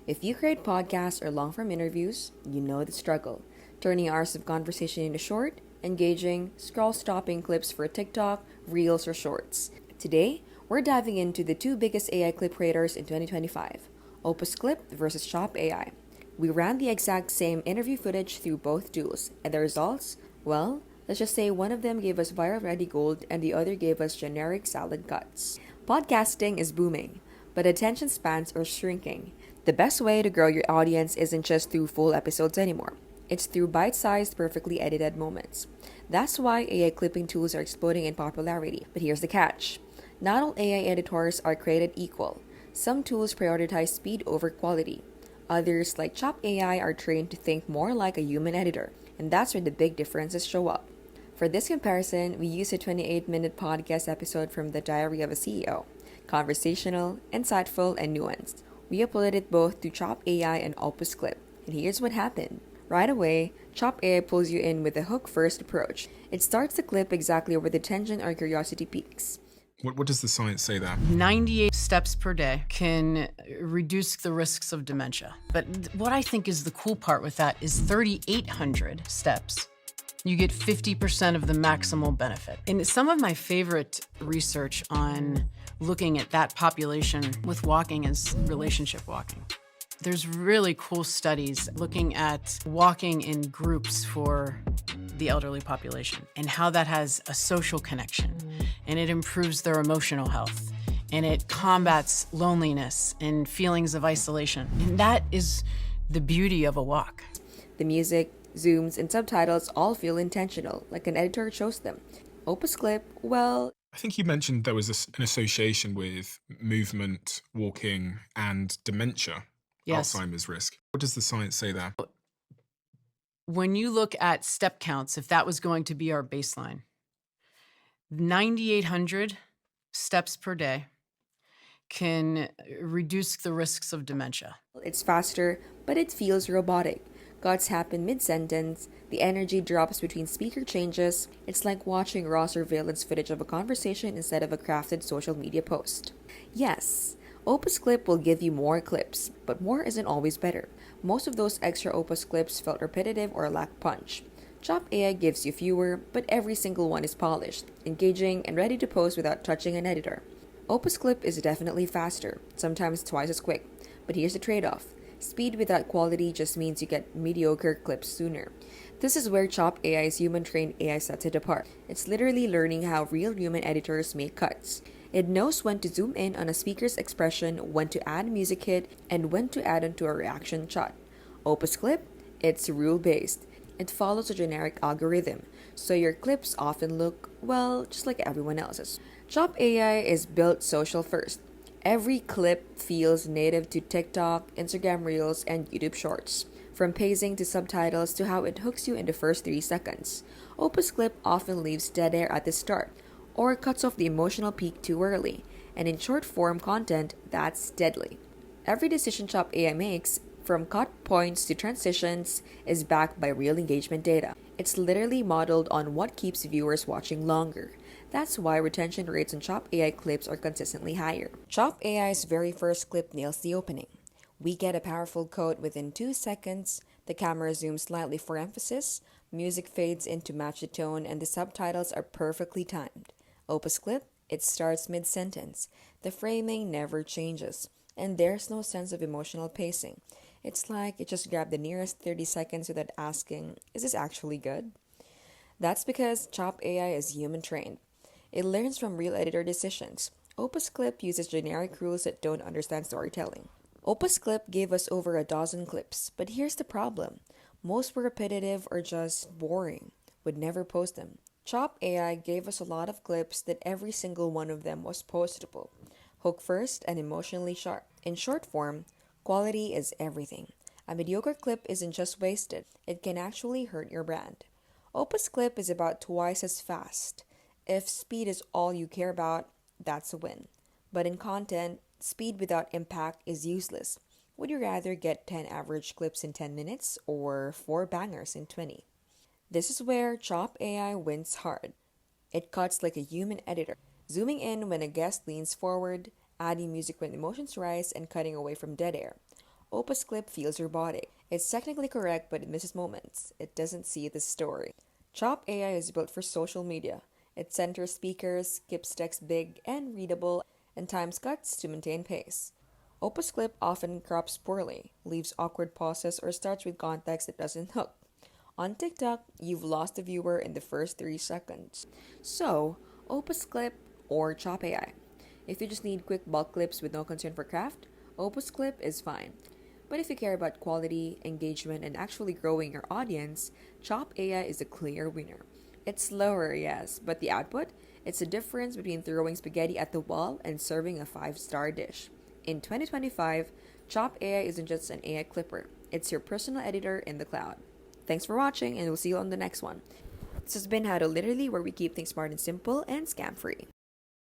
If you create podcasts or long form interviews, you know the struggle. Turning hours of conversation into short, engaging, scroll stopping clips for TikTok, Reels, or Shorts. Today, we're diving into the two biggest AI clip creators in 2025, Opus Clip versus Chop AI. We ran the exact same interview footage through both tools, and the results? Well, let's just say one of them gave us viral ready gold and the other gave us generic salad cuts. Podcasting is booming, but attention spans are shrinking. The best way to grow your audience isn't just through full episodes anymore. It's through bite-sized, perfectly edited moments. That's why AI clipping tools are exploding in popularity. But here's the catch. Not all AI editors are created equal. Some tools prioritize speed over quality. Others, like Chop AI, are trained to think more like a human editor. And that's where the big differences show up. For this comparison, we use a 28-minute podcast episode from The Diary of a CEO. Conversational, insightful, and nuanced. We uploaded it both to Chop AI and Opus Clip. And here's what happened. Right away, Chop AI pulls you in with a hook-first approach. It starts the clip exactly where the tension or curiosity peaks. What does the science say there? 98 steps per day can reduce the risks of dementia. But what I think is the cool part with that is 3,800 steps. You get 50% of the maximal benefit. And some of my favorite research on looking at that population with walking is relationship walking. There's really cool studies looking at walking in groups for the elderly population and how that has a social connection, and it improves their emotional health, and it combats loneliness and feelings of isolation. And that is the beauty of a walk. The music, zooms, and subtitles all feel intentional, like an editor chose them. Opus Clip, well, I think you mentioned there was an association with movement, walking, and dementia. Yes. Alzheimer's risk. What does the science say there? When you look at step counts, if that was going to be our baseline, 9,800 steps per day can reduce the risks of dementia. it's faster, but it feels robotic. Cuts happen mid-sentence, the energy drops between speaker changes. It's like watching raw surveillance footage of a conversation instead of a crafted social media post. Yes, Opus Clip will give you more clips, but more isn't always better. Most of those extra Opus clips felt repetitive or lack punch. Chop AI gives you fewer, but every single one is polished, engaging, and ready to post without touching an editor. Opus Clip is definitely faster, sometimes twice as quick, but here's the trade-off. Speed without quality just means you get mediocre clips sooner. This is where Chop AI's human-trained AI sets it apart. It's literally learning how real human editors make cuts. It knows when to zoom in on a speaker's expression, when to add a music hit, and when to add onto a reaction shot. Opus Clip, it's rule-based. It follows a generic algorithm, so your clips often look, well, just like everyone else's. Chop AI is built social first. Every clip feels native to TikTok, Instagram Reels, and YouTube Shorts. From pacing to subtitles to how it hooks you in the first 3 seconds. Opus Clip often leaves dead air at the start, or cuts off the emotional peak too early, and in short-form content, that's deadly. Every decision Chop AI makes, from cut points to transitions, is backed by real engagement data. It's literally modeled on what keeps viewers watching longer. That's why retention rates on Chop AI clips are consistently higher. Chop AI's very first clip nails the opening. We get a powerful quote within 2 seconds, the camera zooms slightly for emphasis, music fades in to match the tone, and the subtitles are perfectly timed. Opus Clip, it starts mid-sentence. The framing never changes, and there's no sense of emotional pacing. It's like it just grabbed the nearest 30 seconds without asking, is this actually good? That's because Chop AI is human-trained. It learns from real editor decisions. Opus Clip uses generic rules that don't understand storytelling. Opus Clip gave us over a dozen clips, but here's the problem. Most were repetitive or just boring. Would never post them. Chop AI gave us a lot of clips that every single one of them was postable. Hook first and emotionally sharp. In short form, quality is everything. A mediocre clip isn't just wasted, it can actually hurt your brand. Opus Clip is about twice as fast. If speed is all you care about, that's a win. But in content, speed without impact is useless. Would you rather get 10 average clips in 10 minutes or 4 bangers in 20? This is where Chop AI wins hard. It cuts like a human editor, zooming in when a guest leans forward, adding music when emotions rise, and cutting away from dead air. Opus Clip feels robotic. It's technically correct, but it misses moments. It doesn't see the story. Chop AI is built for social media. It centers speakers, keeps text big and readable, and times cuts to maintain pace. Opus Clip often crops poorly, leaves awkward pauses, or starts with context that doesn't hook. On TikTok, you've lost the viewer in the first 3 seconds. So, Opus Clip or Chop AI. If you just need quick bulk clips with no concern for craft, Opus Clip is fine. But if you care about quality, engagement, and actually growing your audience, Chop AI is a clear winner. It's slower, yes, but the output? It's the difference between throwing spaghetti at the wall and serving a 5-star dish. In 2025, Chop AI isn't just an AI clipper, it's your personal editor in the cloud. Thanks for watching, and we'll see you on the next one. This has been How to Literally, where we keep things smart and simple and scam free.